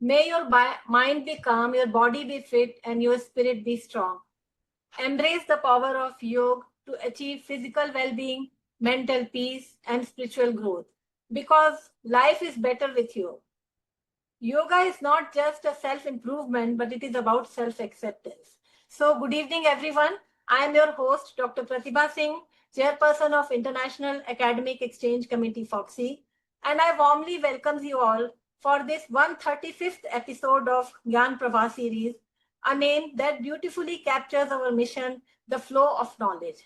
May your mind be calm, your body be fit, and your spirit be strong. Embrace the power of yoga to achieve physical well being, mental peace, and spiritual growth. Because life is better with you. Yoga is not just a self improvement, but it is about self acceptance. So, good evening, everyone. I am your host, Dr. Pratibha Singh, Chairperson of International Academic Exchange Committee, Fogsi, and I warmly welcome you all for this 135th episode of Gyan Pravah series, a name that beautifully captures our mission, the flow of knowledge.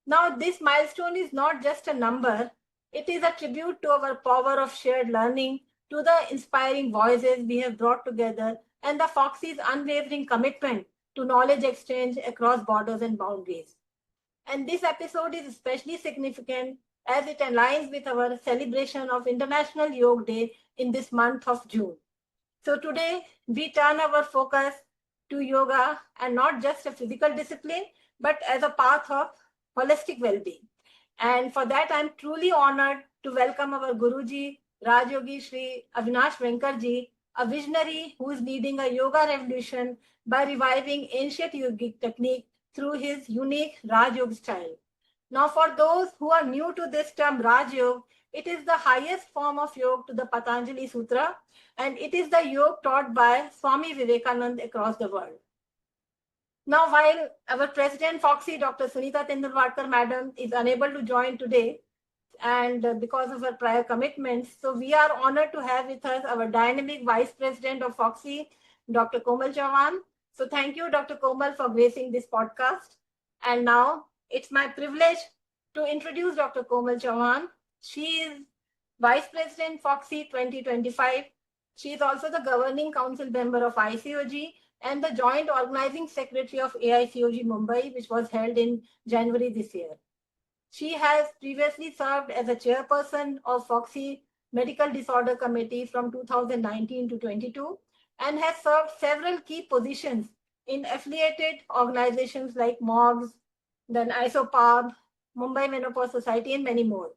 Now, this milestone is not just a number, it is a tribute to our power of shared learning, to the inspiring voices we have brought together, and the Foxy's unwavering commitment to knowledge exchange across borders and boundaries. And this episode is especially significant as it aligns with our celebration of International Yoga Day in this month of June. So today we turn our focus to yoga and not just a physical discipline, but as a path of holistic well-being. And for that, I'm truly honored to welcome our Guruji, Rajyogi Shri Avinash Venkarji, a visionary who is leading a yoga revolution by reviving ancient yogic technique through his unique Raj Yoga style. Now, for those who are new to this term Raj Yoga, it is the highest form of yoga to the Patanjali Sutra, and it is the yoga taught by Swami Vivekananda across the world. Now, while our president, Foxy, Dr. Sunita Tandulwadkar, madam, is unable to join today, and because of her prior commitments, so we are honored to have with us our dynamic vice president of Foxy, Dr. Komal Chauhan. So thank you, Dr. Komal, for gracing this podcast. And now it's my privilege to introduce Dr. Komal Chauhan. She is Vice President Foxy 2025. She is also the governing council member of ICOG and the joint organizing secretary of AICOG Mumbai, which was held in January this year. She has previously served as a chairperson of Foxy Medical Disorder Committee from 2019 to 22 and has served several key positions in affiliated organizations like MOGS, then ISOPAB, Mumbai Menopause Society, and many more.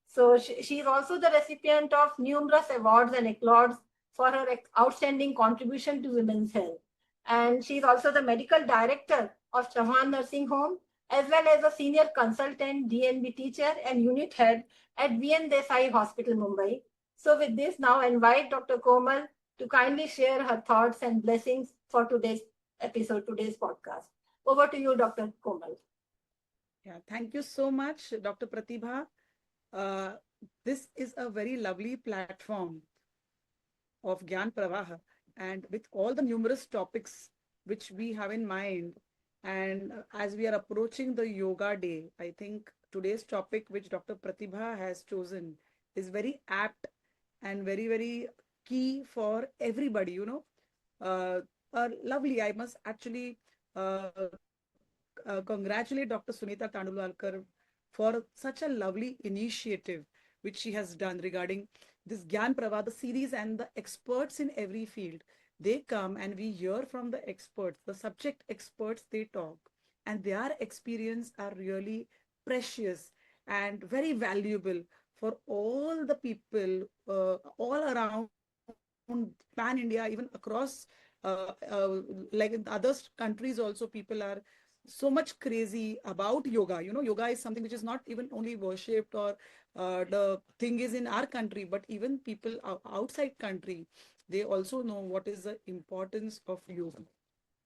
So she is also the recipient of numerous awards and accolades for her outstanding contribution to women's health. And she is also the medical director of Chauhan Nursing Home, as well as a senior consultant, DNB teacher, and unit head at VN Desai Hospital, Mumbai. So with this, now I invite Dr. Komal to kindly share her thoughts and blessings for today's episode, today's podcast. Over to you, Dr. Komal. Yeah, thank you so much, Dr. Pratibha. Uh, this is a very lovely platform of Gyan Pravah, and with all the numerous topics which we have in mind, and as we are approaching the Yoga Day, I think today's topic, which Dr. Pratibha has chosen, is very apt and very, very key for everybody, lovely. I must actually congratulate Dr. Sunita Tandulwadkar for such a lovely initiative which she has done regarding this Gyan Pravah, the series, and the experts in every field. They come and we hear from the experts, the subject experts, they talk, and their experience are really precious and very valuable for all the people all around pan India, even across like in other countries also, people are so much crazy about yoga. Yoga is something which is not even only worshipped or the thing is in our country, but even people outside country, they also know what is the importance of yoga.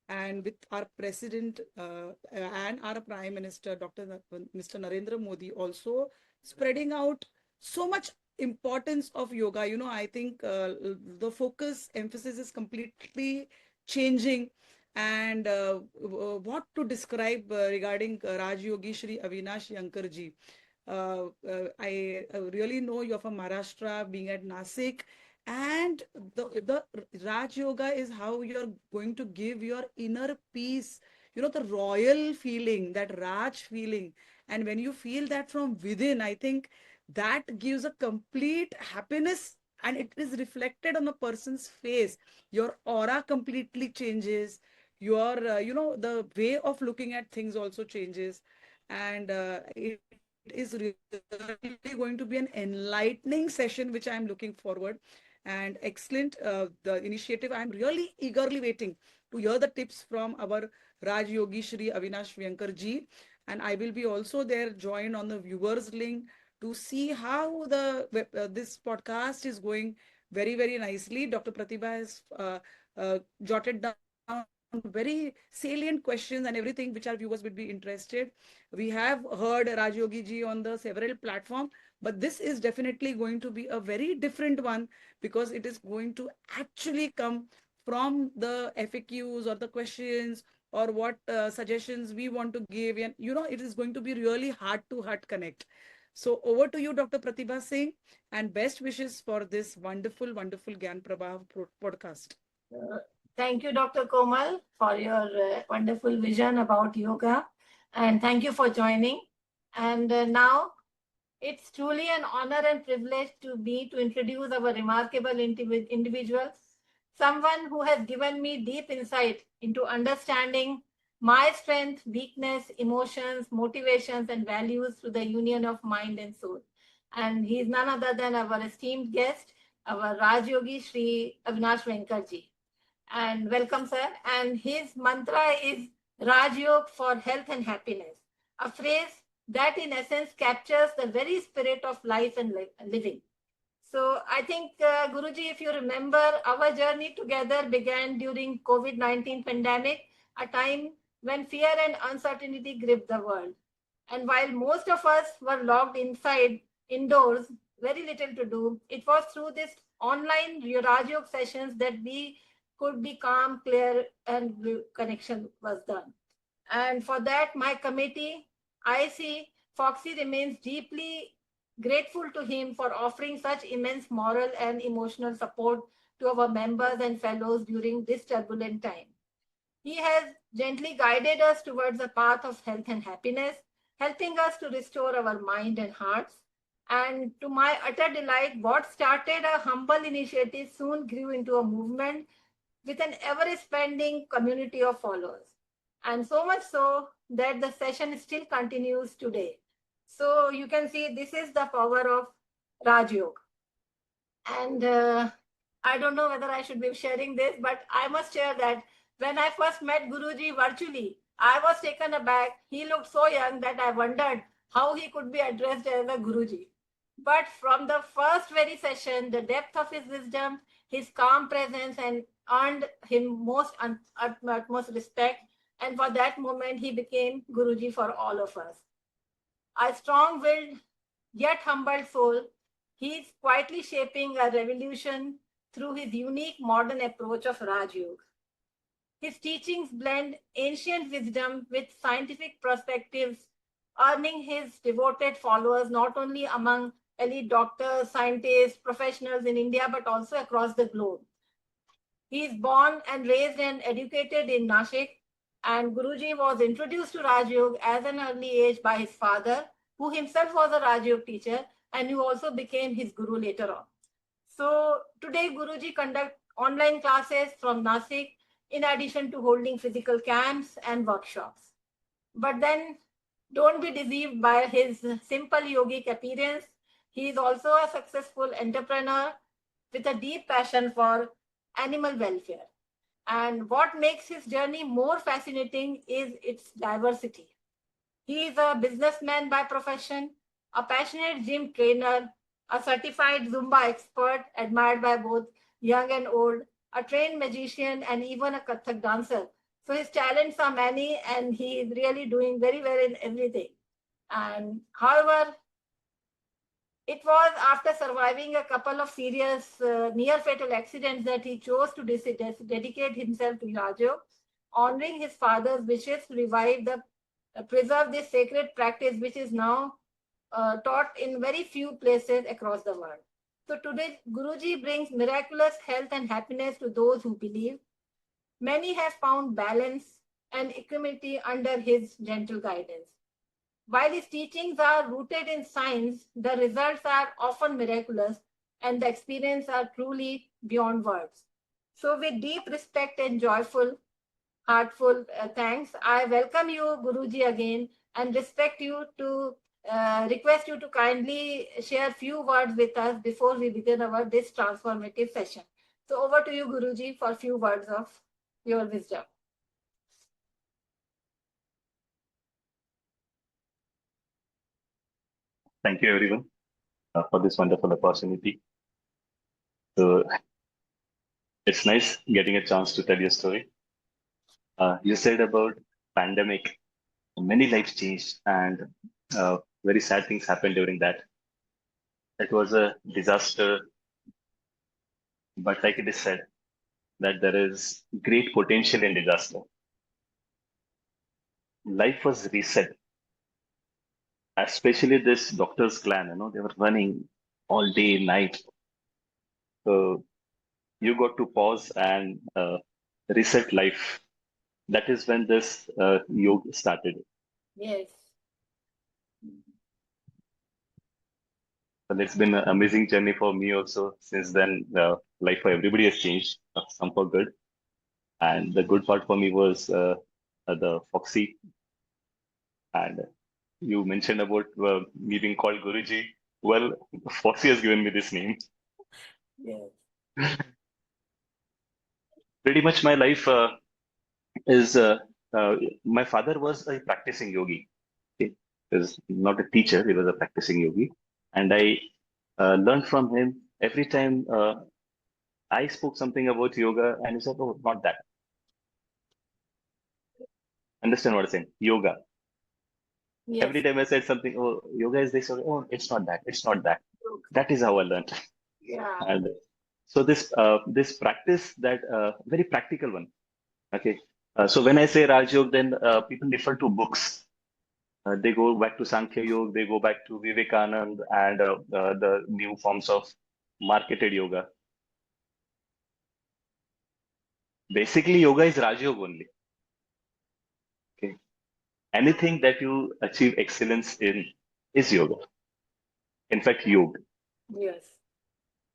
And with our president and our prime minister, Mr. Narendra Modi, also spreading out so much importance of yoga. I think the focus emphasis is completely changing. And what to describe regarding Raj Yogi Shri Avinash Yankarji. I really know you're from Maharashtra, being at Nasik, and the Raj Yoga is how you're going to give your inner peace, the royal feeling, that Raj feeling. And when you feel that from within, I think that gives a complete happiness, and it is reflected on a person's face. Your aura completely changes. Your the way of looking at things also changes. And it is really going to be an enlightening session which I am looking forward. and excellent the initiative. I'm really eagerly waiting to hear the tips from our Raj Yogi Shri Avinash Vyankar ji, and I will be also there joined on the viewers link to see how this podcast is going very very nicely. Dr. Pratibha has jotted down very salient questions and everything which our viewers would be interested. We have heard Raj Yogi ji on the several platform, but this is definitely going to be a very different one because it is going to actually come from the FAQs or the questions or what suggestions we want to give, and it is going to be really heart to heart connect. So over to you, Dr. Pratibha Singh, and best wishes for this wonderful wonderful Gyan Prabha podcast. Uh, Thank you, Dr. Komal, for your wonderful vision about yoga. And thank you for joining. And now it's truly an honor and privilege to me to introduce our remarkable individual, someone who has given me deep insight into understanding my strength, weakness, emotions, motivations, and values through the union of mind and soul. And he is none other than our esteemed guest, our Raj Yogi Sri Avinash Venkarji. And welcome, sir. And his mantra is Raj Yoga for health and happiness, a phrase that in essence captures the very spirit of life and living. So I think, Guruji, if you remember, our journey together began during COVID-19 pandemic, a time when fear and uncertainty gripped the world. And while most of us were locked inside, indoors, very little to do, it was through this online Rajyog sessions that we could be calm, clear, and connection was done. And for that, my committee, IC, Foxy remains deeply grateful to him for offering such immense moral and emotional support to our members and fellows during this turbulent time. He has gently guided us towards the path of health and happiness, helping us to restore our mind and hearts. And to my utter delight, what started a humble initiative soon grew into a movement with an ever expanding community of followers. And so much so that the session still continues today. So you can see this is the power of Raj Yoga. And I don't know whether I should be sharing this, but I must share that when I first met Guruji virtually, I was taken aback. He looked so young that I wondered how he could be addressed as a Guruji. But from the first very session, the depth of his wisdom, his calm presence, and earned him utmost respect. And for that moment, he became Guruji for all of us. A strong-willed yet humble soul, he is quietly shaping a revolution through his unique modern approach of Raj Yoga. His teachings blend ancient wisdom with scientific perspectives, earning his devoted followers not only among elite doctors, scientists, professionals in India, but also across the globe. He is born and raised and educated in Nashik, and Guruji was introduced to Raj Yoga at an early age by his father, who himself was a Raj Yoga teacher and who also became his guru later on. So today Guruji conducts online classes from Nashik in addition to holding physical camps and workshops. But then don't be deceived by his simple yogic appearance. He is also a successful entrepreneur with a deep passion for animal welfare. And what makes his journey more fascinating is its diversity. He is a businessman by profession, a passionate gym trainer, a certified Zumba expert admired by both young and old, a trained magician, and even a Kathak dancer. So his talents are many, and he is really doing very well in everything. And however, it was after surviving a couple of serious near fatal accidents that he chose to dedicate himself to Rajo, honoring his father's wishes to revive the preserve this sacred practice, which is now taught in very few places across the world. So today, Guruji brings miraculous health and happiness to those who believe. Many have found balance and equanimity under his gentle guidance. While his teachings are rooted in science, the results are often miraculous and the experience are truly beyond words. So with deep respect and joyful, heartful thanks, I welcome you, Guruji, again and respect you to request you to kindly share few words with us before we begin this transformative session. So over to you, Guruji, for few words of your wisdom. Thank you, everyone, for this wonderful opportunity. So it's nice getting a chance to tell your story. You said about pandemic, many lives changed, and very sad things happened during that. It was a disaster, but like it is said, that there is great potential in disaster. Life was reset, especially this doctor's clan. They were running all day, night. So you got to pause and reset life. That is when this yoga started. Yes. And it's been an amazing journey for me also. Since then, life for everybody has changed, some for good. And the good part for me was the Fogsi. And you mentioned about me being called Guruji. Well, Fogsi has given me this name. Yes. Pretty much my life is, my father was a practicing yogi. He was not a teacher, he was a practicing yogi. And I learned from him every time I spoke something about yoga, and he said, "Oh, not that." Understand what I'm saying? Yoga. Yes. Every time I said something, "Oh, yoga is this," or, "Oh, it's not that. It's not that." That is how I learned. Yeah. And so this practice, that very practical one. Okay. So when I say Raj Yoga, then people refer to books. They go back to Sankhya Yoga, they go back to Vivekanand and the new forms of marketed yoga. Basically, yoga is Raj Yoga only. Okay. Anything that you achieve excellence in is yoga. In fact, yoga. Yes.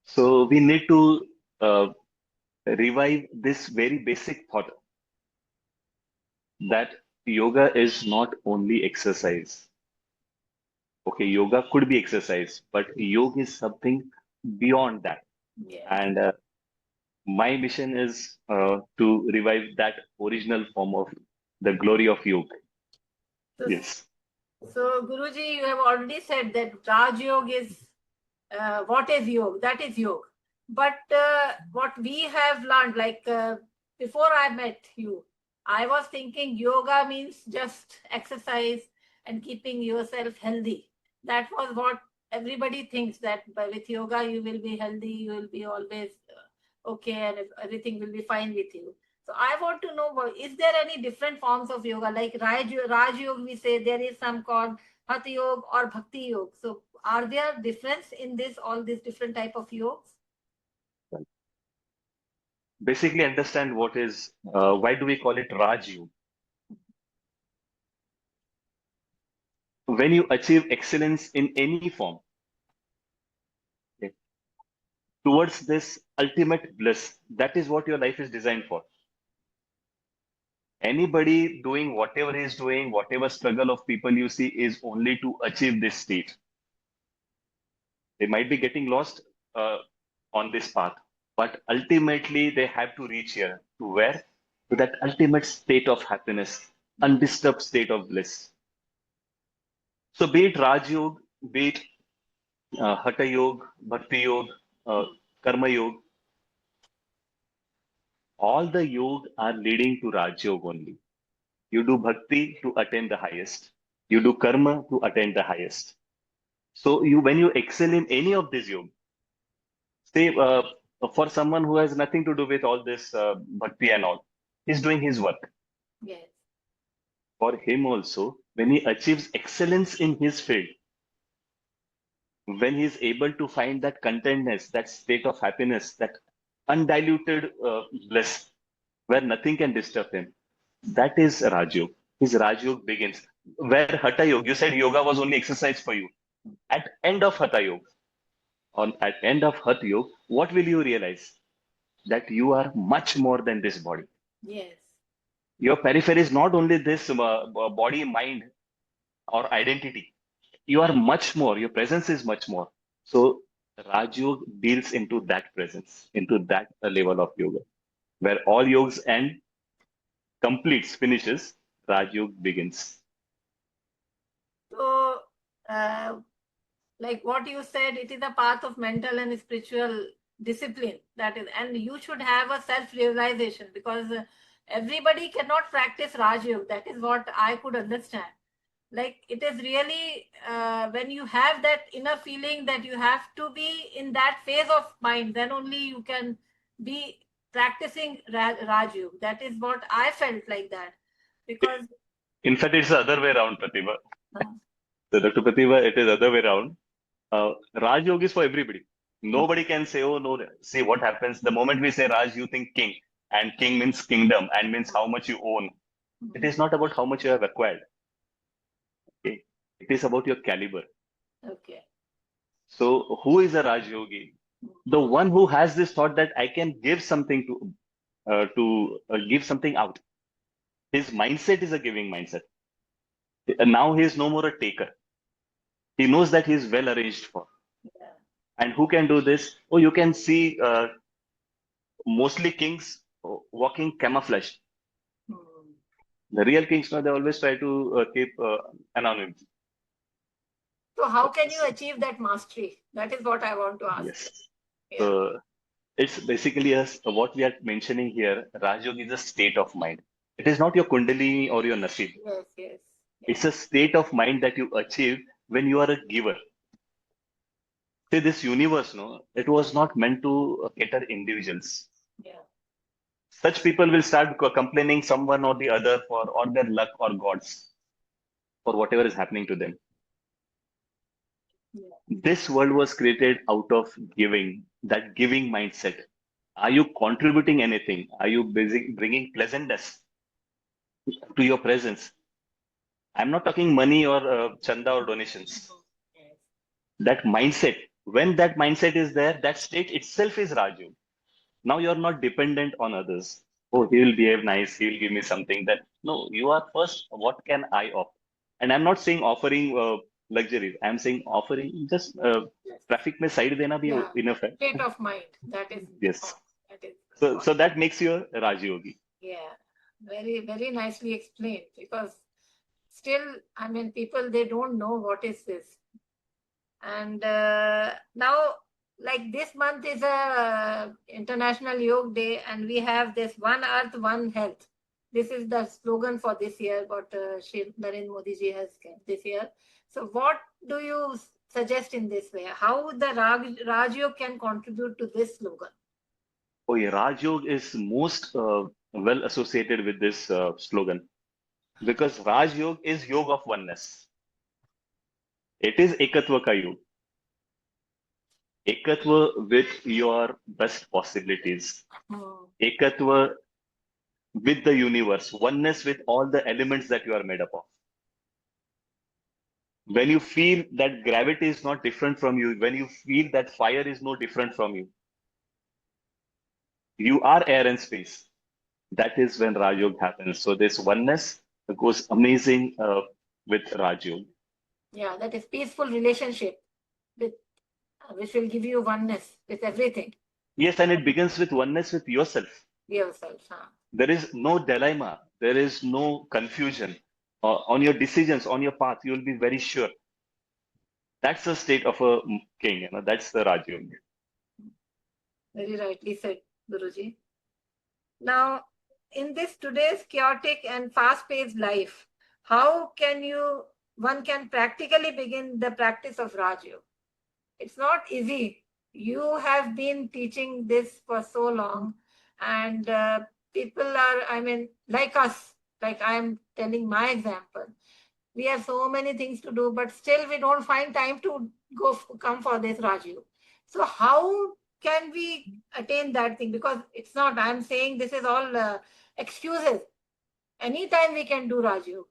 So we need to uh, revive this very basic thought that yoga is not only exercise. Okay, yoga could be exercise, but yoga is something beyond that. Yes. And my mission is to revive that original form of the glory of yoga. So, Yes. so Guruji, you have already said that Raj Yoga is what is yoga? That is yoga. But what we have learned, like before I met you, I was thinking yoga means just exercise and keeping yourself healthy. That was what everybody thinks, that with yoga you will be healthy, you will be always okay, and everything will be fine with you. So I want to know, is there any different forms of yoga? Like Raj Yoga, we say there is some called Hatha Yoga or Bhakti Yoga. So are there difference in this, all these different type of yogas? Basically, understand what is, why do we call it Raj Yoga? When you achieve excellence in any form, okay, towards this ultimate bliss, that is what your life is designed for. Anybody doing whatever he is doing, whatever struggle of people you see is only to achieve this state. They might be getting lost on this path, but ultimately they have to reach here to where? To that ultimate state of happiness, undisturbed state of bliss. So be it Raj Yoga, be it Hatha Yoga, Bhakti Yoga, Karma Yoga, all the yoga are leading to Raj Yoga only. You do bhakti to attain the highest. You do karma to attain the highest. So when you excel in any of these yoga, say for someone who has nothing to do with all this bhakti and all, he's doing his work. Yes. For him also, when he achieves excellence in his field, when he is able to find that contentness, that state of happiness, that undiluted bliss, where nothing can disturb him, that is Raj Yoga. His Raj Yoga begins. Where Hatha Yoga, you said yoga was only exercise for you. At end of Hatha Yoga, at end of Hatha Yoga, what will you realize? That you are much more than this body. Yes. Your periphery is not only this body, mind, or identity. you are much more, your presence is much more. So Raj Yoga deals into that presence, into that level of yoga, where all yogas end, completes, finishes, Raj Yoga begins. So, uh, like what you said, it is a path of mental and spiritual discipline. That is, and you should have a self-realization, because everybody cannot practice Raj Yoga. That is what I could understand. Like, it is really when you have that inner feeling that you have to be in that phase of mind, then only you can be practicing Raj Yoga. That is what I felt like that, because In fact, it's the other way around, Pratibha. uh, So Dr. Pratibha, it is the other way around. Raj Yoga is for everybody. Nobody can say, oh no, see what happens. The moment we say Raj, you think king, and king means kingdom and means how much you own. It is not about how much you have acquired. Okay? It is about your caliber. okay. So who is a Raj Yogi? The one who has this thought that I can give something to give something out. His mindset is a giving mindset. And now he is no more a taker. He knows that he is well arranged for. Yeah. And who can do this? Oh, you can see mostly kings walking camouflaged. The real kings, no, they always try to keep anonymous. So how can you achieve that mastery? That is what I want to ask. Yes. Yeah. So it's basically what we are mentioning here. Raj Yoga is a state of mind. It is not your Kundalini or your Nasib. Yes, yes. It's a state of mind that you achieve when you are a giver. See, this universe, no, it was not meant to cater individuals. Yeah. Such people will start complaining someone or the other for or their luck or gods for whatever is happening to them. Yeah. This world was created out of giving, that giving mindset. Are you contributing anything? Are you busy bringing pleasantness to your presence? I'm not talking money or chanda or donations. Yes. That mindset, when that mindset is there, that state itself is Raju. Now you're not dependent on others. Oh, he will behave nice. He will give me something. That no, you are first. What can I offer? And I'm not saying offering luxuries. I'm saying offering just Yes. traffic में side देना भी Yeah. enough है. State of mind. That is. Yes. That is. So that makes you a Rajayogi. Yeah. Very, very nicely explained, because still, I mean, people, they don't know what is this. And now, like, this month is a International Yoga Day, and we have this One Earth, One Health. This is the slogan for this year, what Narendra Modi ji has kept this year. So what do you suggest in this way? How the Raj Yoga can contribute to this slogan? Oh, yeah, Raj Yoga is most well associated with this slogan because Raj Yoga is yoga of oneness. It is Ekatva ka Yoga. Ekatva with your best possibilities. Ekatva with the universe. Oneness with all the elements that you are made up of. When you feel that gravity is not different from you, when you feel that fire is no different from you, you are air and space. That is when Raj Yoga happens. So this oneness goes amazing with Raj Yoga. Yeah, that is peaceful relationship with which will give you oneness with everything. Yes, and it begins with oneness with yourself. Yourself. Huh? There is no dilemma. There is no confusion. On your decisions, on your path, you will be very sure. That's the state of a king. You know, that's the Raj Yoga. Very rightly said, Guruji. Now, in this today's chaotic and fast-paced life, how can one can practically begin the practice of Raj Yoga? It's not easy. You have been teaching this for so long, and people are, I mean, like us, like I am telling my example. We have so many things to do, but still we don't find time to come for this Raj Yoga. So how can we attain that thing? Because it's not, I'm saying this is all excuses. Anytime we can do Raj Yoga.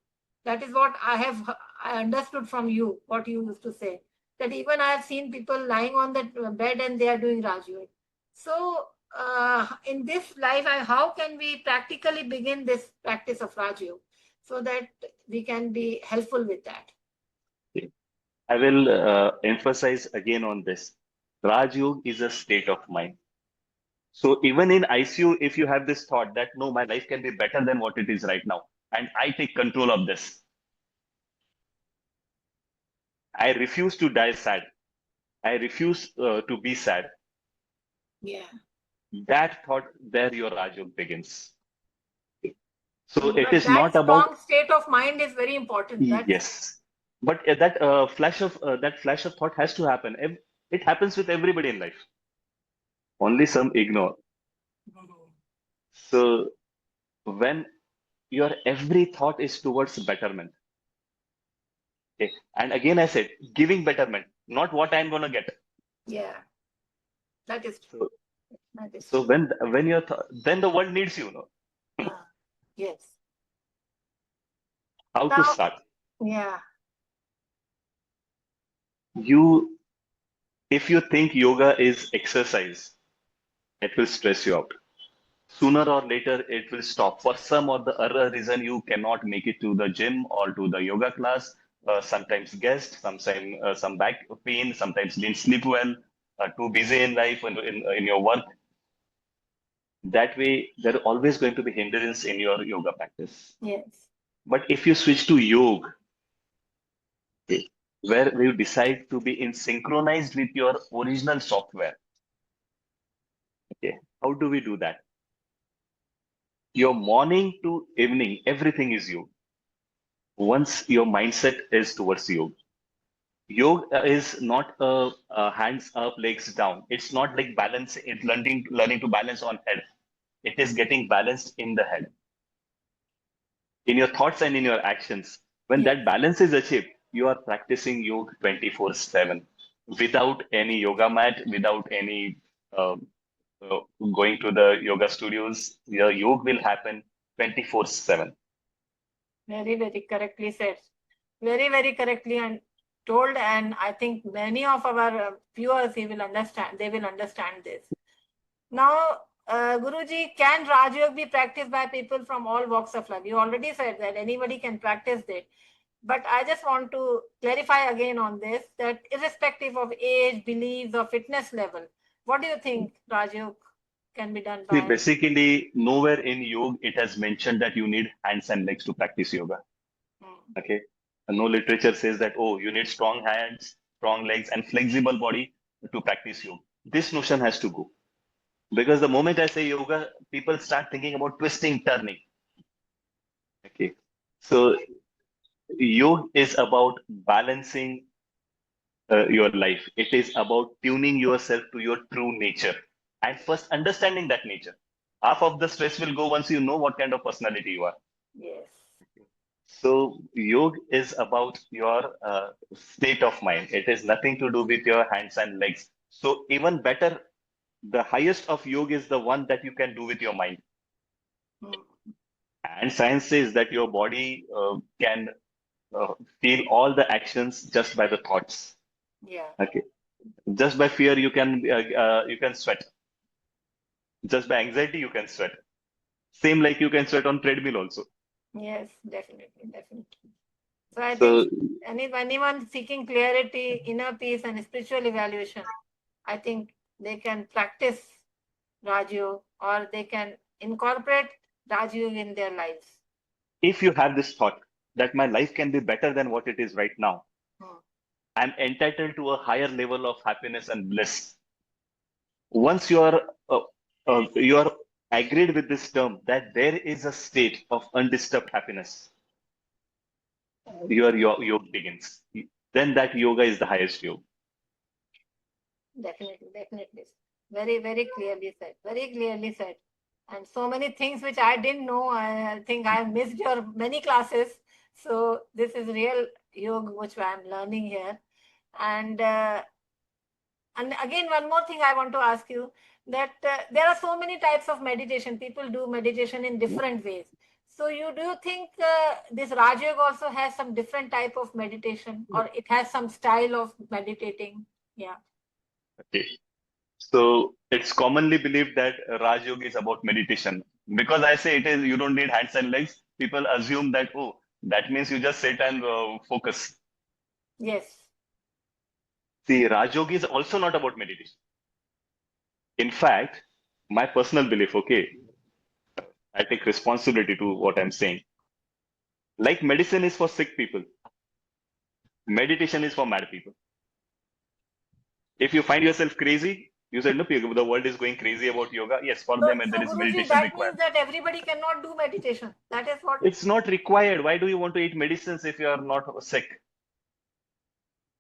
That is what I understood from you, what you used to say. That even I have seen people lying on the bed and they are doing Raj Yoga. So in this life, how can we practically begin this practice of Raj Yoga so that we can be helpful with that? I will emphasize again on this. Raj Yoga is a state of mind. So even in ICU, if you have this thought that no, my life can be better than what it is right now, and I take control of this, I refuse to die sad. I refuse to be sad. Yeah. That thought, there your Raj Yoga begins. So it But is that not about strong state of mind is very important. That's yes, but that flash of thought has to happen. It happens with everybody in life. Only some ignore. So when your every thought is towards betterment, okay, and again I said giving betterment, not what I'm gonna get. yeah. That is true. So That is so true. when you're then the world needs you, no? Ah, yes. How to Now, start? yeah. You if you think yoga is exercise, it will stress you out. Sooner or later it will stop. For some or the other reason, you cannot make it to the gym or to the yoga class. Sometimes guest, sometimes some back pain, sometimes didn't sleep well, too busy in life and in your work. That way, there are always going to be hindrance in your yoga practice. Yes. But if you switch to yoga, okay, where you decide to be in synchronized with your original software, okay, how do we do that? Your morning to evening, everything is yoga. Once your mindset is towards yoga. Yoga is not a hands up, legs down. It's not like balance. It's learning to balance on head. It is getting balanced in the head, in your thoughts and in your actions. When Yes. that balance is achieved, you are practicing yoga 24/7 without any yoga mat, without any uh, uh, going to the yoga studios. Your yoga will happen 24/7. Very, very correctly said. Very, very correctly and told. And I think many of our viewers he will understand. They will understand this. Now, Guruji, can Raj Yoga be practiced by people from all walks of life? You already said that anybody can practice it. But I just want to clarify again on this, that irrespective of age, beliefs, or fitness level, what do you think Raj Yoga can be done See, by? basically, nowhere in yoga it has mentioned that you need hands and legs to practice yoga. Okay. And no literature says that, oh, you need strong hands, strong legs, and flexible body to practice yoga. This notion has to go. Because the moment I say yoga, people start thinking about twisting, turning. Okay. So yoga is about balancing your life. It is about tuning yourself to your true nature and first understanding that nature. Half of the stress will go once you know what kind of personality you are. Yes. So, yoga is about your state of mind. It is nothing to do with your hands and legs. So, even better, the highest of yoga is the one that you can do with your mind. And science says that your body can feel all the actions just by the thoughts. Yeah. Okay, just by fear you can sweat. Just by anxiety you can sweat. Same like you can sweat on treadmill also. Yes, definitely, definitely. So I think So anyone seeking clarity, inner peace, and spiritual evaluation, I think they can practice Raj Yoga or they can incorporate Raj Yoga in their lives. if you have this thought that my life can be better than what it is right now, I'm entitled to a higher level of happiness and bliss. Once you are agreed with this term that there is a state of undisturbed happiness, your yoga begins. Then that yoga is the highest yoga. Definitely, definitely. Very, very clearly said. Very clearly said. And so many things which I didn't know. I think I missed your many classes. So this is real yoga which I'm learning here. And again, one more thing I want to ask you, that there are so many types of meditation. People do meditation in different ways. So do you think this Raj Yoga also has some different type of meditation, or it has some style of meditating? Yeah. Okay. So it's commonly believed that Raj Yoga is about meditation. Because I say it is, you don't need hands and legs. People assume that, oh, that means you just sit and focus. Yes. See, Raj Yoga is also not about meditation. In fact, my personal belief, okay, I take responsibility to what I'm saying. Like medicine is for sick people, meditation is for mad people. If you find yourself crazy, you said, no, the world is going crazy about yoga. Yes, for them, and So there is Guruji, meditation that required. means that everybody cannot do meditation. That is what. It's not required. Why do you want to eat medicines if you are not sick?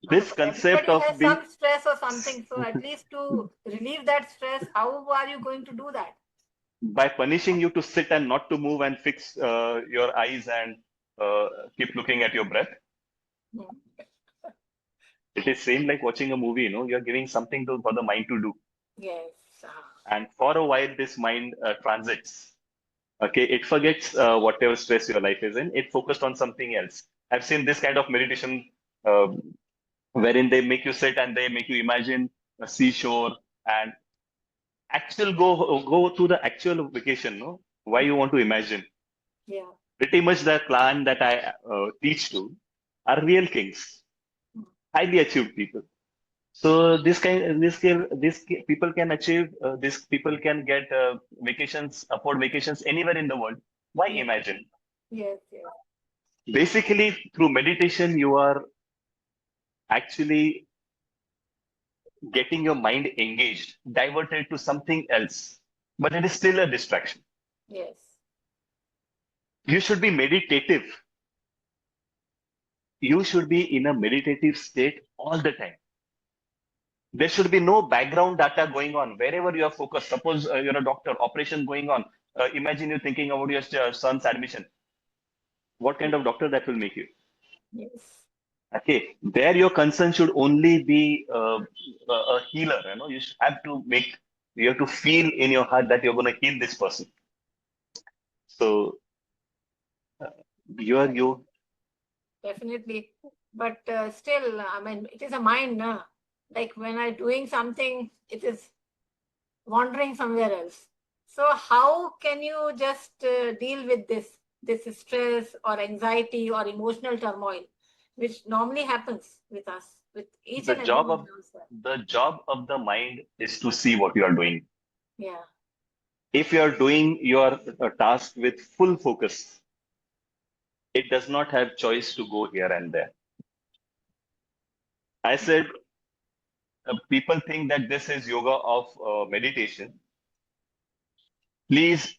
Okay, This but concept everybody of has being some stress or something. So at least to relieve that stress, how are you going to do that? by punishing you to sit and not to move and fix your eyes and uh, keep looking at your breath. Hmm. It is same like watching a movie. You're giving something for the mind to do, Yes. and for a while this mind transits. Okay, it forgets whatever stress your life is in. It focused on something else. I've seen this kind of meditation uh, wherein they make you sit and they make you imagine a seashore and actual go to the actual vacation. No, why you want to imagine? Yeah. Pretty much the client that I teach to are real kings, highly achieved people. So this people can achieve. These people can get vacations, afford vacations anywhere in the world. Why Yes. imagine? Yes. Yes. Basically, through meditation, you are actually getting your mind engaged, diverted to something else, but it is still a distraction. Yes. You should be meditative. You should be in a meditative state all the time. There should be no background data going on wherever you are focused. Suppose you're a doctor, operation going on. Imagine you thinking about your son's admission. What kind of doctor that will make you? Yes. Okay, there your concern should only be a healer. You have to you have to feel in your heart that you're going to heal this person. So you Definitely. But still, I mean, it is a mind, na? Like when I'm doing something, it is wandering somewhere else. So how can you just deal with this stress or anxiety or emotional turmoil, which normally happens with us, with each the and job everyone of else? the job of the mind is to see what you are doing. Yeah. If you are doing your task with full focus, it does not have choice to go here and there. I said people think that this is yoga of meditation. Please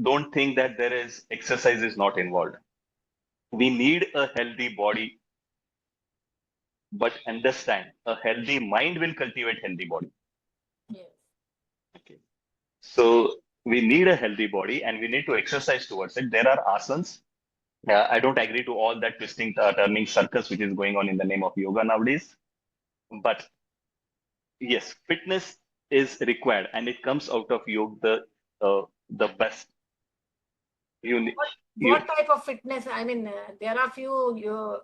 don't think that there is exercise is not involved. We need a healthy body, but understand a healthy mind will cultivate healthy body. Yes. Okay. So we need a healthy body and we need to exercise towards it. There are asanas. I don't agree to all that twisting, turning circus which is going on in the name of yoga nowadays. But yes, fitness is required, and it comes out of yoga the best. You ne- What you type of fitness? I mean, there are few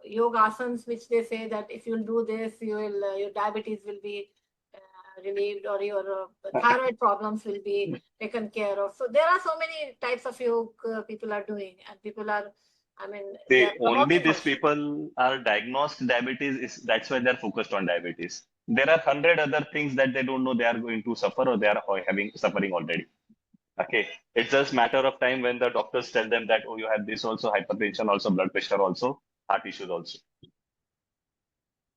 yoga asanas which they say that if you'll do this, your diabetes will be relieved or your thyroid problems will be taken care of. So there are so many types of yoga people are doing, and people are, I mean, they say are only promoting these also. people are diagnosed diabetes is that's why they're focused on diabetes. There are 100 other things that they don't know they are going to suffer or they are having suffering already. Okay, it's just matter of time when the doctors tell them that, oh, you have this also, hypertension also, blood pressure also, heart issues also.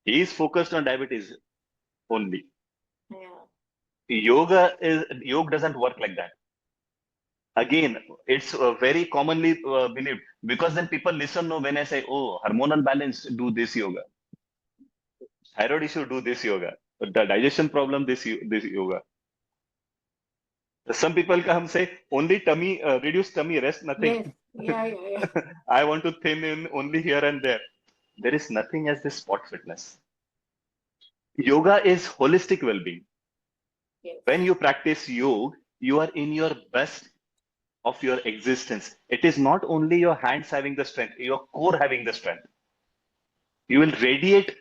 He is focused on diabetes only. Yeah. Yoga doesn't work like that. Again, it's very commonly believed because then people listen. No, when I say, oh, hormonal balance, do this yoga. Thyroid issue, do this yoga. The digestion problem, this yoga. Some people come say only tummy, reduce tummy, rest Yes. nothing. Yeah. Yeah. Yeah. I want to thin in only here and there. There is nothing as this spot fitness. Yoga is holistic well-being. Yes. When you practice yoga, you are in your best of your existence. It is not only your hands having the strength, your core having the strength. You will radiate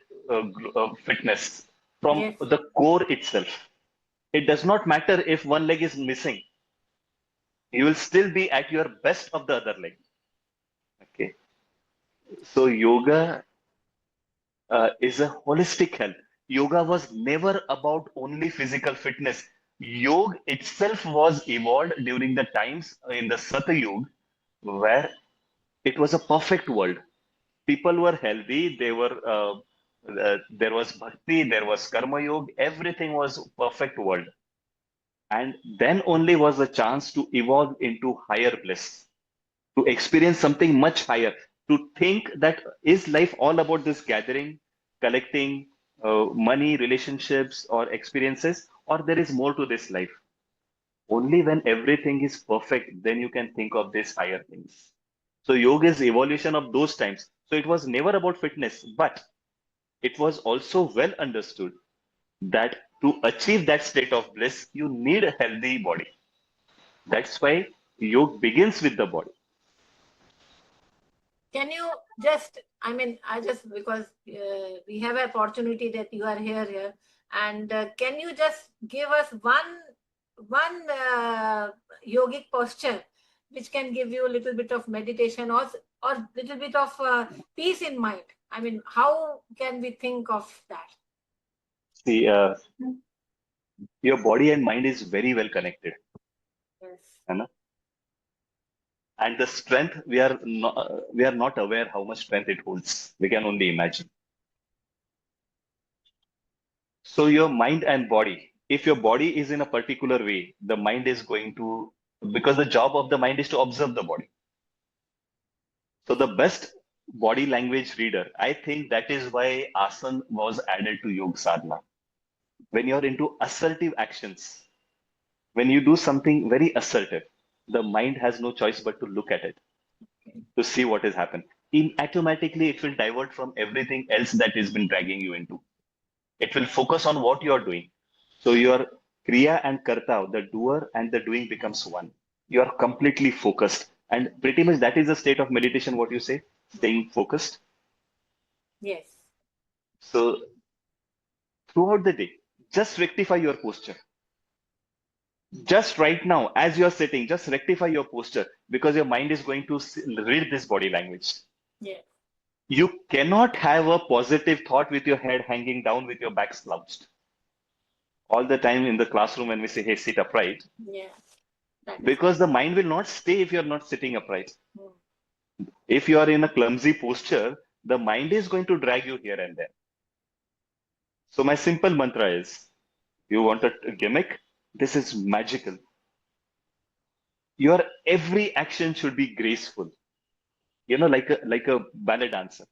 fitness from Yes. the core itself. It does not matter if one leg is missing. You will still be at your best of the other leg. Okay. So yoga is a holistic health. yoga was never about only physical fitness. Yoga itself was evolved during the times in the Satya Yuga where it was a perfect world. People were healthy, there was bhakti, there was karma yoga, everything was perfect world. And then only was a chance to evolve into higher bliss, to experience something much higher, to think that is life all about this gathering, collecting money, relationships, or experiences, or there is more to this life. Only when everything is perfect, then you can think of these higher things. So yoga is evolution of those times. So it was never about fitness, but it was also well understood that to achieve that state of bliss, you need a healthy body. That's why yoga begins with the body. Can you just, I mean, I just, because we have an opportunity that you are here, and can you just give us one yogic posture which can give you a little bit of meditation or little bit of peace in mind? I mean, how can we think of that? See, your body and mind is very well connected. Yes. है ना? And the strength, we are not aware how much strength it holds. We can only imagine. So your mind and body, if your body is in a particular way, the mind is going to, because the job of the mind is to observe the body. So the best body language reader, I think that is why asana was added to yoga sadhana. When you're into assertive actions, when you do something very assertive, the mind has no choice but to look at it, to see what has happened. Automatically, it will divert from everything else that has been dragging you into. It will focus on what you are doing. So your kriya and karta, the doer and the doing becomes one. You are completely focused. And pretty much that is the state of meditation, what you say, staying focused. Yes. So throughout the day, just rectify your posture. Just right now, as you're sitting, just rectify your posture because your mind is going to read this body language. Yes. You cannot have a positive thought with your head hanging down with your back slouched. All the time in the classroom when we say, hey, sit upright, Yes. because the mind will not stay if you're not sitting upright. Mm. If you are in a clumsy posture, the mind is going to drag you here and there. So my simple mantra is, you want a gimmick? This is magical. Your every action should be graceful. You know, like a ballet dancer.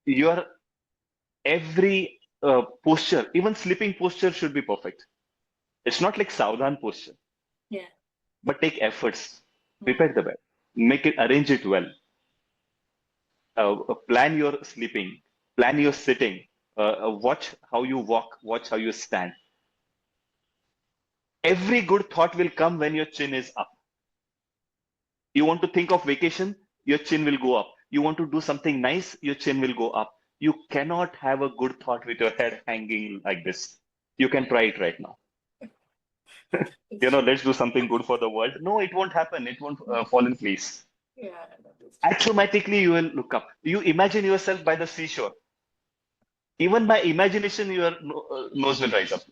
Your every posture, even sleeping posture should be perfect. It's not like Saudhan posture, Yeah. but take efforts. Prepare the bed, make it, arrange it well. Plan your sleeping, plan your sitting, watch how you walk, watch how you stand. Every good thought will come when your chin is up. You want to think of vacation, your chin will go up. You want to do something nice, your chin will go up. You cannot have a good thought with your head hanging like this. You can try it right now. You know, let's do something good for the world. No, it won't happen. It won't fall in place. Yeah. That is true. Automatically, you will look up. You imagine yourself by the seashore. Even by imagination, your nose will rise up.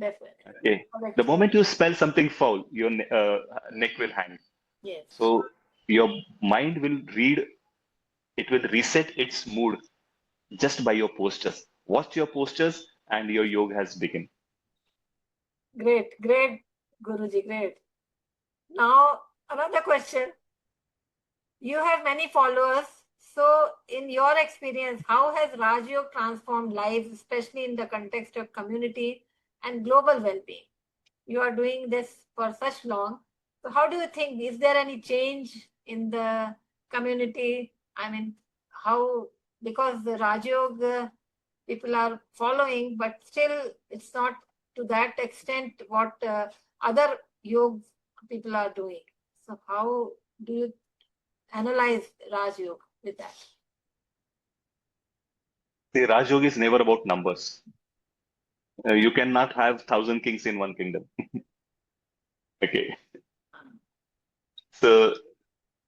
Definitely. Okay. Correct. The moment you spell something foul, your neck will hang. Yes. So your mind will read, it will reset its mood just by your postures. Watch your postures and your yoga has begun. Great, Guruji, great. Now, another question. You have many followers. So, in your experience, how has Raj Yoga transformed lives, especially in the context of community and global well-being? You are doing this for such long. So, how do you think? Is there any change in the community? I mean, how, because the Raj Yoga people are following, but still it's not to that extent what other yoga people are doing. So how do you analyze Raj Yoga with that? The Raj Yoga is never about numbers. You cannot have 1,000 kings in one kingdom. Okay. So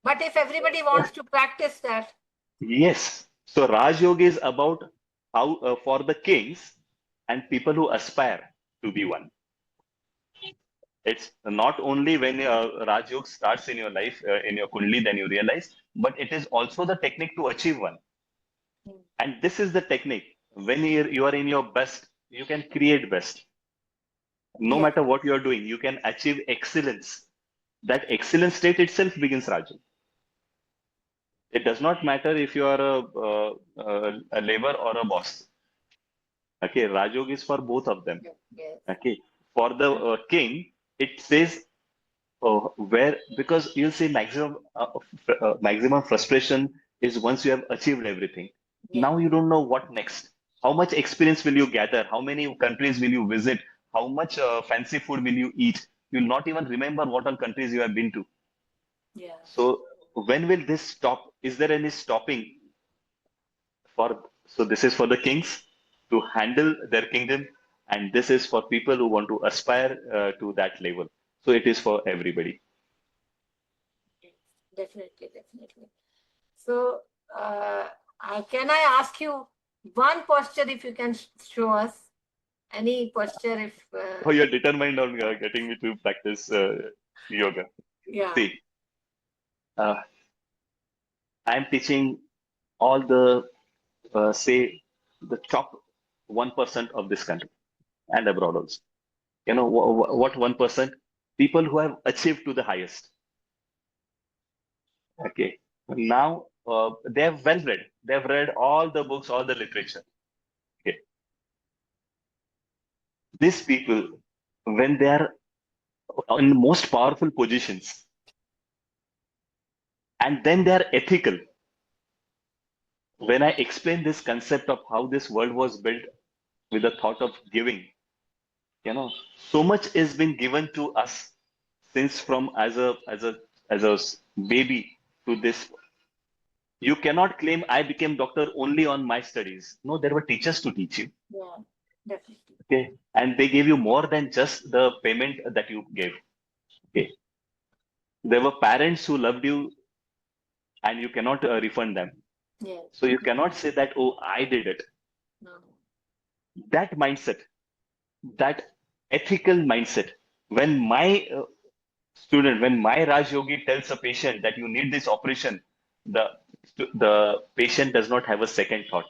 But if everybody wants to practice that, yes. So Raj Yoga is about how for the kings and people who aspire to be one. It's not only when Raj Yoga starts in your life, in your Kundli, then you realize, but it is also the technique to achieve one. And this is the technique. When you are in your best, you can create best. No Yes. matter what you are doing, you can achieve excellence. That excellent state itself begins Raj Yoga. It does not matter if you are a labor or a boss. Okay, Raj Yoga is for both of them. Yes. Okay, for the king, it says where, because you'll see maximum frustration is once you have achieved everything. Yeah. Now you don't know what next. How much experience will you gather? How many countries will you visit? How much fancy food will you eat? You'll not even remember what all countries you have been to. Yeah. So when will this stop? Is there any stopping for? So this is for the kings to handle their kingdom, and this is for people who want to aspire to that level. So it is for everybody. Definitely, definitely. So, can I ask you one posture if you can show us? Any posture if... Oh, you're determined on getting me to practice yoga. yeah. See, uh, I'm teaching all the, say, the top 1% of this country and abroad also. You know, what 1%? People who have achieved to the highest. Okay. Now, they have well read. They have read all the books, all the literature. Okay. These people, when they are in the most powerful positions, and then they are ethical. When I explain this concept of how this world was built with the thought of giving, so much is been given to us since from as a baby to this. You cannot claim I became doctor only on my studies. No, there were teachers to teach you. Yeah, definitely. Okay, and they gave you more than just the payment that you gave. Okay, there were parents who loved you, and you cannot refund them. Yes. So you cannot say that, oh, I did it. No. That mindset, that ethical mindset. When my when my Raj Yogi tells a patient that you need this operation, the the patient does not have a second thought,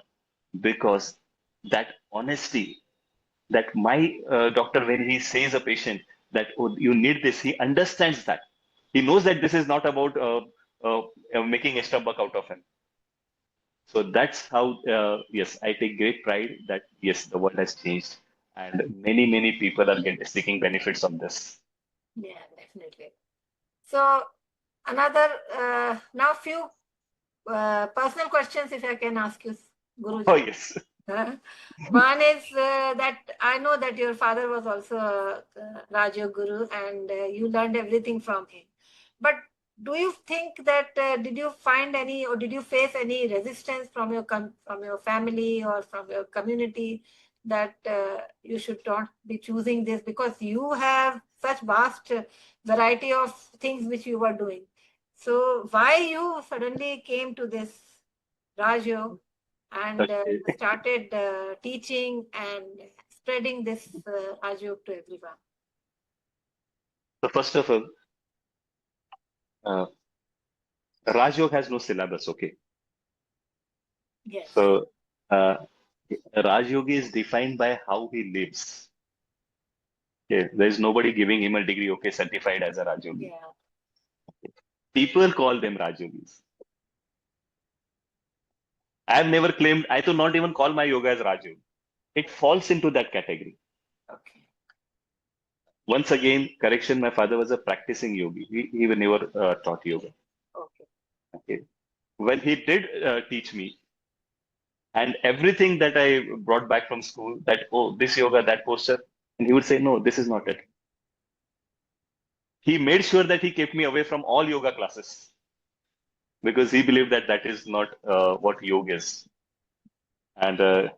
because that honesty, that my doctor, when he says a patient that, oh, you need this, he understands that. He knows that this is not about making extra buck out of him. So that's how, yes, I take great pride that, yes, the world has changed and many people are seeking benefits of this. Yeah, definitely. So, another, now few personal questions if I can ask you, Guruji. Oh, yes. One is that I know that your father was also a Raja Guru and you learned everything from him. But do you think that did you find any or did you face any resistance from your family or from your community that you should not be choosing this because you have such vast variety of things which you were doing? So why you suddenly came to this Raj Yoga and Okay. started teaching and spreading this Raj Yoga to everyone? So first of all, uh, Raj Yoga has no syllabus, okay? Yes. So uh, Raj Yogi is defined by how he lives. Okay, there is nobody giving him a degree, okay, certified as a Raj Yogi. Yeah. People call them Raj Yogis. I have never claimed, I do not even call my yoga as Raj Yogi. It falls into that category. Okay. Once again, correction, my father was a practicing yogi. He never taught yoga. Okay. Okay. When he did teach me, and everything that I brought back from school, that, oh, this yoga, that posture, and he would say, no, this is not it. He made sure that he kept me away from all yoga classes because he believed that that is not what yoga is. And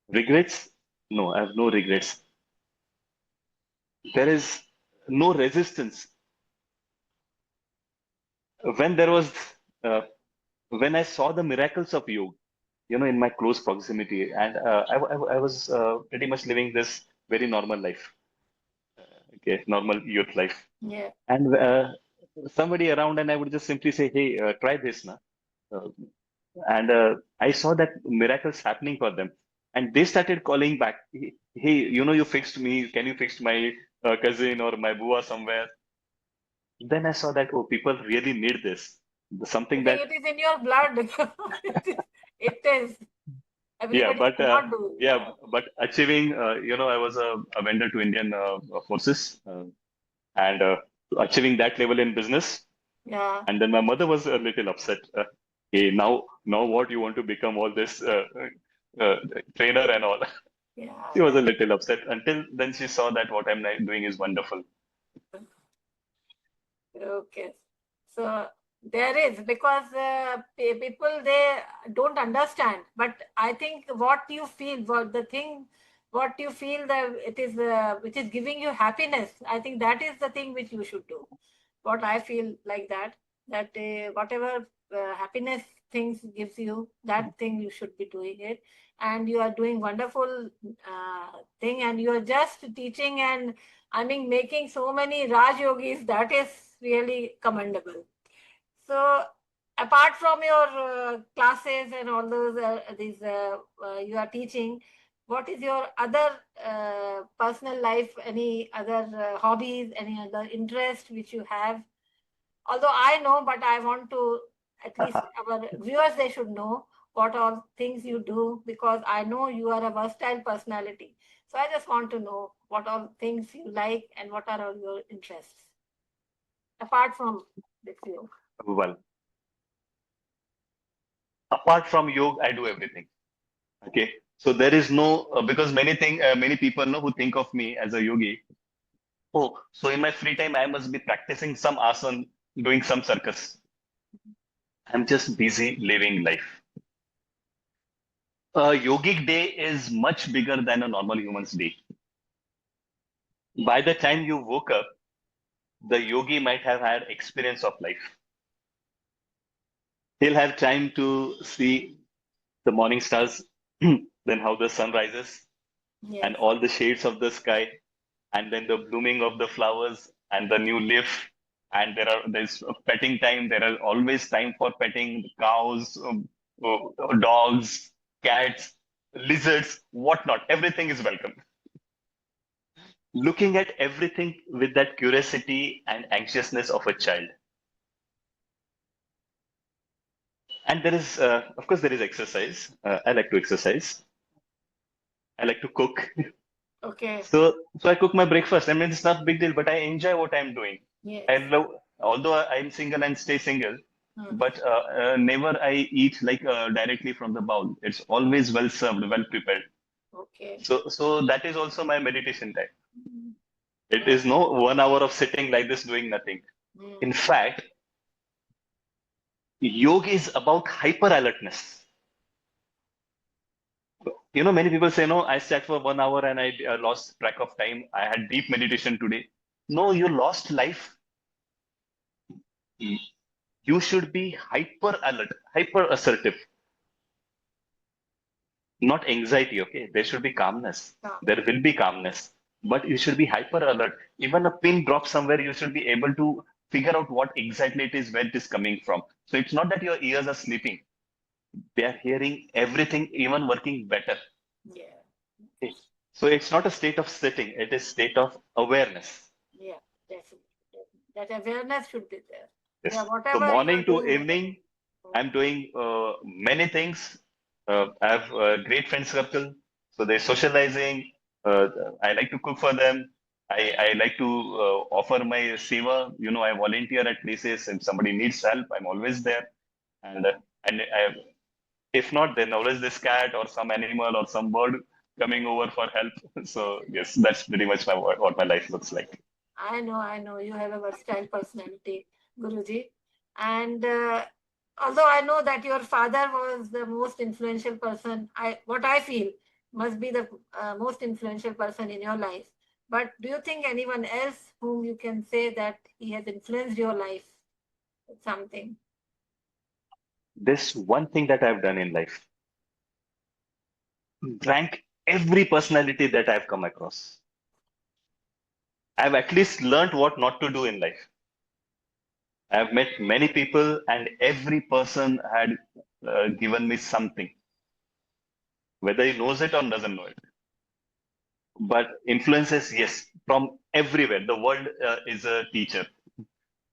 regrets? No, I have no regrets. There is no resistance. When there was, uh, when I saw the miracles of yoga, in my close proximity, and I was pretty much living this very normal life, okay, normal youth life, Yeah. and somebody around, and I would just simply say, hey, try this now. Uh, and I saw that miracles happening for them, and they started calling back, hey, you fixed me. Can you fix my cousin or my bua somewhere? Then I saw that, oh, people really need this. I Something think that, it is in your blood. It is. yeah, Everybody but cannot do. yeah, but achieving, I was a vendor to Indian forces, and achieving that level in business. Yeah. And then my mother was a little upset. Hey, now what you want to become all this uh, trainer and all? Yeah. She was a little upset. Until then, she saw that what I'm doing is wonderful. Okay. So there is, because people, they don't understand. But I think what you feel, what you feel that it is, which is giving you happiness. I think that is the thing which you should do. What I feel like that whatever happiness things gives you, that thing you should be doing it, and you are doing wonderful thing, and you are just teaching, and I mean making so many Raj Yogis. That is really commendable. So apart from your classes and all those these you are teaching, what is your other personal life? Any other hobbies? Any other interest which you have? Although I know, but I want to, at least our viewers, they should know what all things you do, because I know you are a versatile personality. So I just want to know what all things you like and what are all your interests apart from this yoga. Well, apart from yoga, I do everything. Okay, so there is no because many people know who think of me as a yogi. Oh, so in my free time, I must be practicing some asana, doing some circus. I'm just busy living life. A yogic day is much bigger than a normal human's day. By the time you woke up, the yogi might have had experience of life. He'll have time to see the morning stars, then how the sun rises, and Yes. all the shades of the sky, and then the blooming of the flowers and the new leaf. And there's petting time. There are always time for petting the cows, dogs, cats, lizards, whatnot. Everything is welcome. Looking at everything with that curiosity and anxiousness of a child. And there is, of course, there is exercise. I like to exercise. I like to cook. Okay. So I cook my breakfast. I mean, it's not a big deal, but I enjoy what I'm doing. Yes. I love, although I'm single and stay single, Hmm. but never I eat like directly from the bowl. It's always well served, well prepared. Okay. So that is also my meditation time. Hmm. It is no 1 hour of sitting like this doing nothing. Hmm. In fact, yoga is about hyper alertness. Many people say, no, I sat for 1 hour and I lost track of time. I had deep meditation today. No, you lost life. You should be hyper alert, hyper assertive, not anxiety. Okay, there should be calmness. Yeah. There will be calmness, but you should be hyper alert. Even a pin drops somewhere, you should be able to figure out what exactly it is, where it is coming from. So it's not that your ears are sleeping, they are hearing everything, even working better. Yeah. Okay. So it's not a state of sitting, it is state of awareness. Yeah. Definitely. That awareness should be there. Yeah. Yes. So Whatever you are morning to doing. evening, I'm doing many things. I have a great friend circle, so they're socializing. Uh, I like to cook for them. I like to offer my seva. I volunteer at places. If somebody needs help, I'm always there. And if not, then always this cat or some animal or some bird coming over for help. So yes, that's pretty much what my life looks like. I know you have a versatile personality, Guruji. And although I know that your father was the most influential person, what I feel must be the most influential person in your life. But do you think anyone else whom you can say that he has influenced your life with something? This one thing that I've done in life. drank every personality that I've come across. I've at least learned what not to do in life. I've met many people, and every person had given me something, whether he knows it or doesn't know it. But influences, yes, from everywhere. The world is a teacher.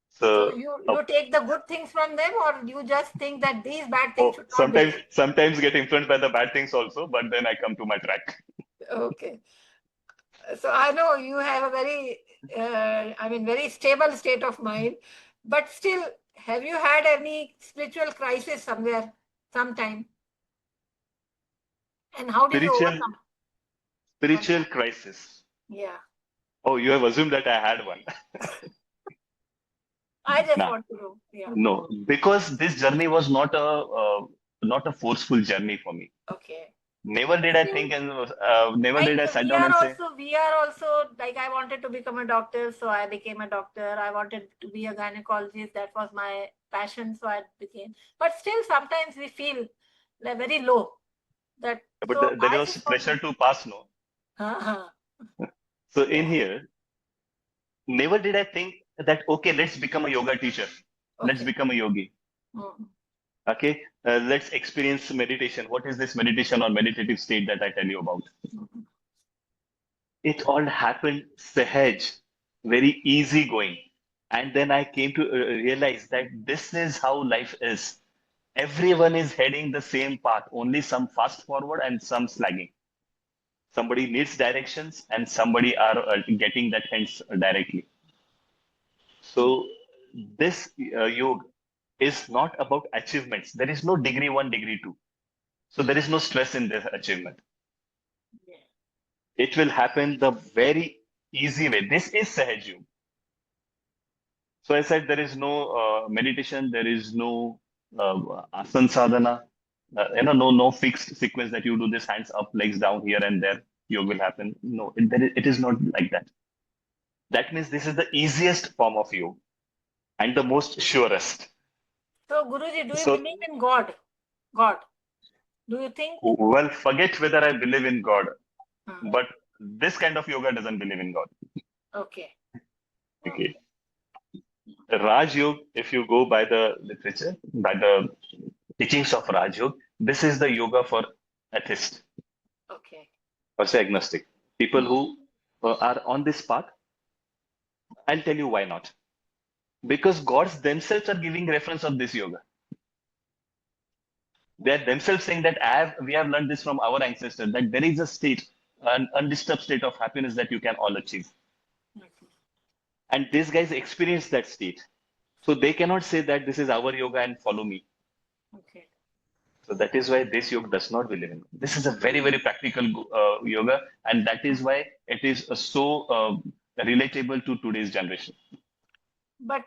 So So, you take the good things from them, or you just think that these bad things oh, should not be sometimes there? sometimes get influenced by the bad things also, but then I come to my track. Okay. So I know you have a very, very stable state of mind, but still, have you had any spiritual crisis somewhere, sometime? And how did you Spiritual overcome from spiritual that? crisis. Yeah. Oh, you have assumed that I had one. I just Nah, want to know. Yeah. no, because this journey was not a forceful journey for me. Okay. Never did I Still, think and never like did I sit down and say, we are also like, I wanted to become a doctor, so I became a doctor. I wanted to be a gynecologist. That was my passion, so I became. But still, sometimes we feel like very low. That but so there I was just want to. pressure to pass, no. Uh-huh. So in Yeah. here, never did I think that, okay, let's become a yoga teacher. Let's Okay. become a yogi. Mm. Okay, let's experience meditation. What is this meditation or meditative state that I tell you about? Mhm. It all happened sahaj, very easy going. And then I came to realize that this is how life is. Everyone is heading the same path, only some fast forward and some slagging. Somebody needs directions and somebody are getting that hints directly. So this yoga is not about achievements. There is no degree one, degree two. So there is no stress in this achievement. Yeah. It will happen the very easy way. This is Sahaj Yoga. So I said there is no meditation, there is no asan sadhana, no fixed sequence that you do this hands up, legs down here and there. Yoga will happen. No, it is not like that. That means this is the easiest form of yoga and the most surest. So, Guruji, do you So, believe in God? God. Do you think? well, forget whether I believe in God, Uh, but this kind of yoga doesn't believe in God. okay. Mm. Okay. Raj Yoga, if you go by the literature, by the teachings of Raj Yoga, this is the yoga for atheists Okay. or say agnostic. People Mm. who are on this path, I'll tell you why not. Because gods themselves are giving reference of this yoga. They are themselves saying that we have learned this from our ancestors, that there is a state, an undisturbed state of happiness that you can all achieve. Okay. And these guys experience that state. So they cannot say that this is our yoga and follow me. Okay. So that is why this yoga does not believe in. This is a very, very practical yoga, and that is why it is so relatable to today's generation. But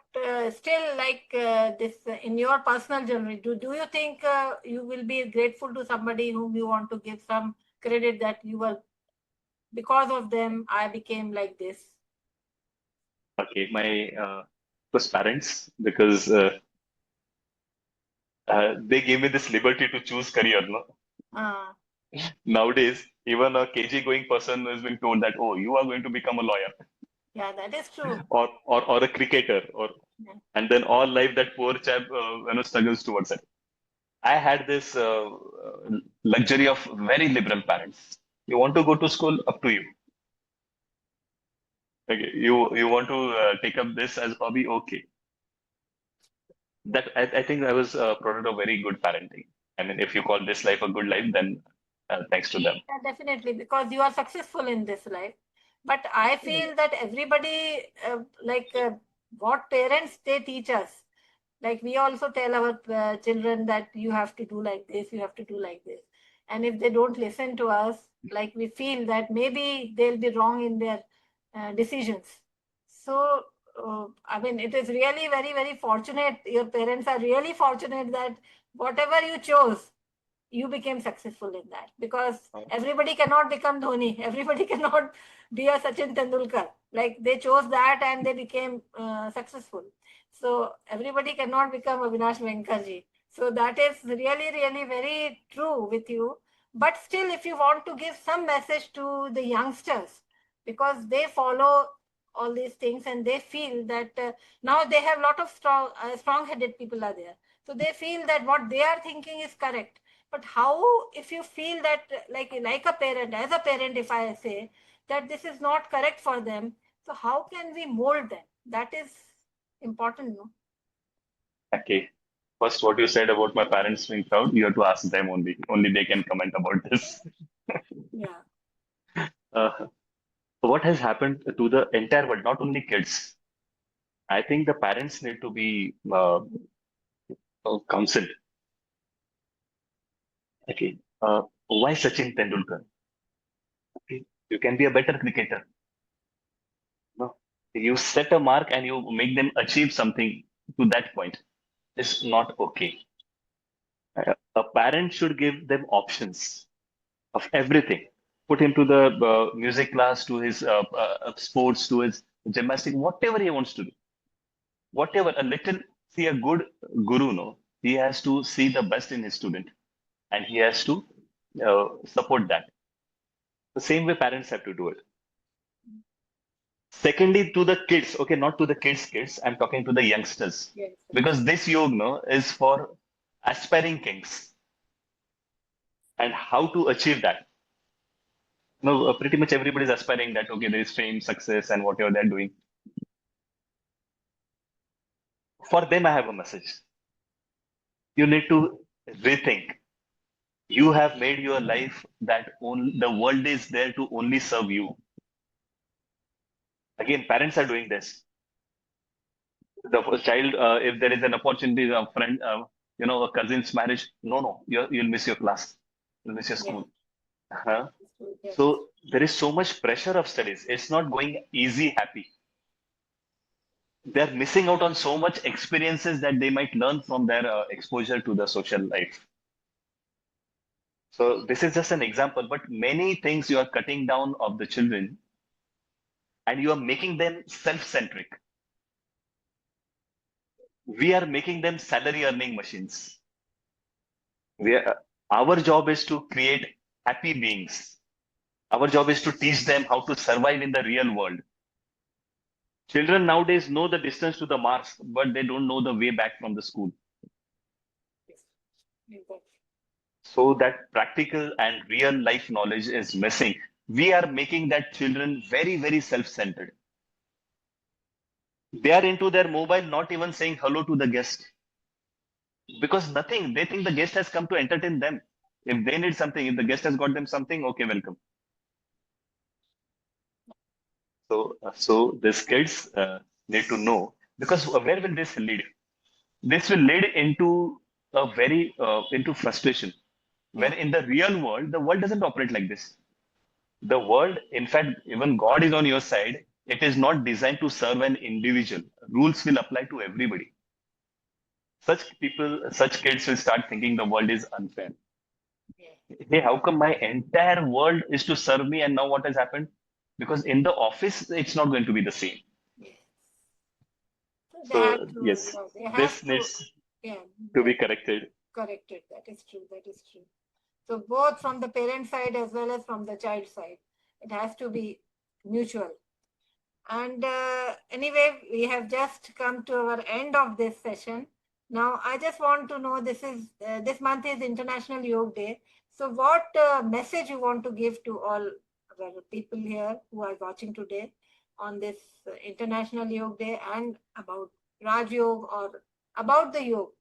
still, like this, in your personal journey, do you think you will be grateful to somebody whom you want to give some credit that you were, because of them, I became like this? Okay, my first parents, because they gave me this liberty to choose career. No, Uh, nowadays even a KG going person is being told that, oh, you are going to become a lawyer yeah, that is true. or a cricketer, or Yeah. and then all life that poor chap struggles towards it. I had this luxury of very liberal parents. You want to go to school, up to you. Okay, you want to take up this as hobby, okay. That I think I was a product of very good parenting. I mean, if you call this life a good life, then thanks to them. Yeah, definitely, because you are successful in this life. But I feel that everybody, what parents they teach us, like we also tell our children that you have to do like this, you have to do like this. And if they don't listen to us, like we feel that maybe they'll be wrong in their decisions. So, it is really very, very fortunate. Your parents are really fortunate that whatever you chose, you became successful in that, because everybody cannot become Dhoni. Everybody cannot be a Sachin Tandulkar. Like they chose that and they became successful. So everybody cannot become Avinash Venkarji. So that is really, really very true with you. But still, if you want to give some message to the youngsters, because they follow all these things and they feel that now they have a lot of strong-headed people are there. So they feel that what they are thinking is correct. But how, if you feel that, like a parent, as a parent, if I say that this is not correct for them, so how can we mold them? That is important, no? Okay. First, what you said about my parents being proud, you have to ask them only. Only they can comment about this. Yeah. Uh, what has happened to the entire world, not only kids? I think the parents need to be counseled. Okay. Why Sachin Tendulkar? Okay. You can be a better cricketer. No. You set a mark and you make them achieve something to that point. It's not okay. A parent should give them options of everything. Put him to the music class, to his sports, to his gymnastic, whatever he wants to do. Whatever, a little, see a good guru, no, he has to see the best in his student and he has to support that. The same way parents have to do it. Secondly, to the kids, okay, not to the kids, I'm talking to the youngsters. Yes. Because this yoga, no, is for aspiring kings and how to achieve that. No, pretty much everybody is aspiring that, okay, there is fame, success, and whatever they're doing. For them, I have a message. You need to rethink. You have made your life that the world is there to only serve you. Again, parents are doing this. The child, if there is an opportunity, a friend, a cousin's marriage, no, you'll miss your class, you'll miss your school. Uh-huh. Yes. So there is so much pressure of studies. It's not going easy, happy. They're missing out on so much experiences that they might learn from their exposure to the social life. So this is just an example, but many things you are cutting down of the children and you are making them self-centric. We are making them salary earning machines. Our job is to create happy beings. Our job is to teach them how to survive in the real world. Children nowadays know the distance to the Mars, but they don't know the way back from the school. So that practical and real life knowledge is missing. We are making that children very, very self-centered. They are into their mobile, not even saying hello to the guest. Because nothing, they think the guest has come to entertain them. If they need something, if the guest has got them something, okay, welcome. So these kids need to know, because where will this lead? This will lead into into frustration. When in the real world, the world doesn't operate like this. The world, in fact, even God is on your side. It is not designed to serve an individual. Rules will apply to everybody. Such people, such kids will start thinking the world is unfair. Hey, how come my entire world is to serve me and now what has happened? Because in the office, it's not going to be the same. So, yes, this needs to be corrected. Corrected. That is true. That is true. So both from the parent side as well as from the child side, it has to be mutual. And anyway, we have just come to our end of this session. Now, I just want to know, this month is International Yoga Day. So what message you want to give to all our people here who are watching today on this International Yoga Day and about Raj Yoga or about the yoga?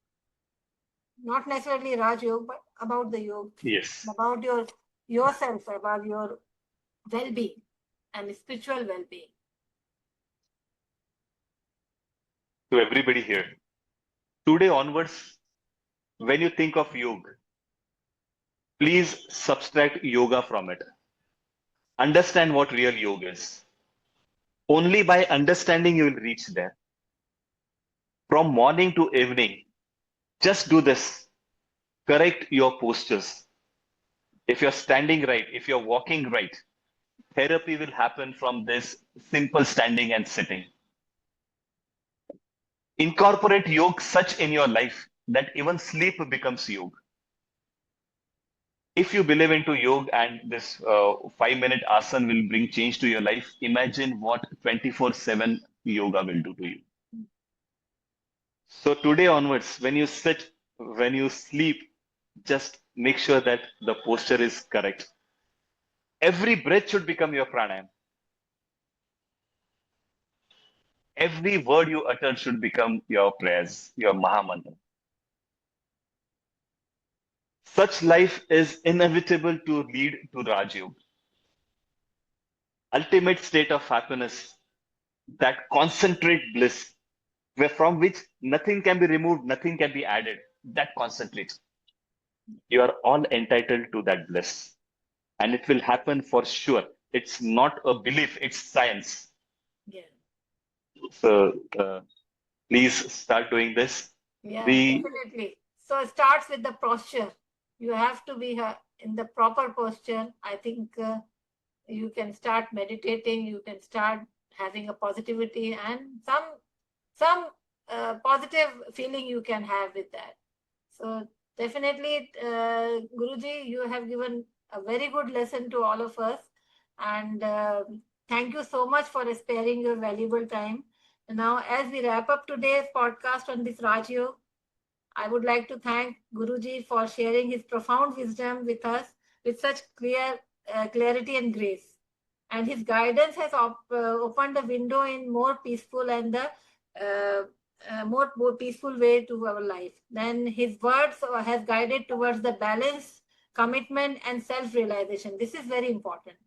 Not necessarily Raj Yoga, but about the yoga. Yes. About yourself, about your well-being and spiritual well-being. To everybody here, today onwards, when you think of yoga, please subtract yoga from it. Understand what real yoga is. Only by understanding you will reach there. From morning to evening, just do this. Correct your postures. If you're standing right, if you're walking right, therapy will happen from this simple standing and sitting. Incorporate yoga such in your life that even sleep becomes yoga. If you believe into yoga and this 5 minute asana will bring change to your life, imagine what 24/7 yoga will do to you. So today onwards, when you sit, when you sleep, just make sure that the posture is correct. Every breath should become your pranayam. Every word you utter should become your prayers, your Mahamantra. Such life is inevitable to lead to Rajyog, ultimate state of happiness, that concentrate bliss, where from which nothing can be removed, nothing can be added. That concentrates. You are all entitled to that bliss, and it will happen for sure. It's not a belief; it's science. Yeah. So please start doing this. Yeah, The definitely. So it starts with the posture. You have to be in the proper posture. I think you can start meditating. You can start having a positivity and some positive feeling you can have with that. So definitely, Guruji, you have given a very good lesson to all of us, and thank you so much for sparing your valuable time. And now, as we wrap up today's podcast on this Raj Yoga, I would like to thank Guruji for sharing his profound wisdom with us with such clarity and grace. And his guidance has opened a window in more peaceful and the more peaceful way to our life. Then his words has guided towards the balance, commitment, and self-realization. This is very important.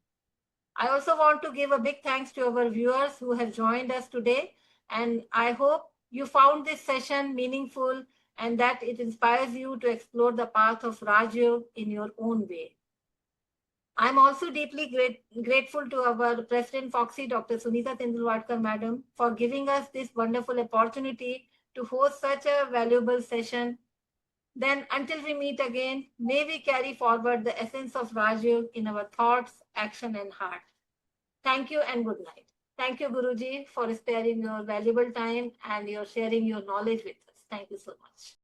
I also want to give a big thanks to our viewers who have joined us today. And I hope you found this session meaningful and that it inspires you to explore the path of Raj Yoga in your own way. I'm also deeply grateful to our President Fogsi, Dr. Sunita Tandulwadkar, Madam, for giving us this wonderful opportunity to host such a valuable session. Then, until we meet again, may we carry forward the essence of Raj Yoga in our thoughts, action, and heart. Thank you and good night. Thank you, Guruji, for sparing your valuable time and your sharing your knowledge with us. Thank you so much.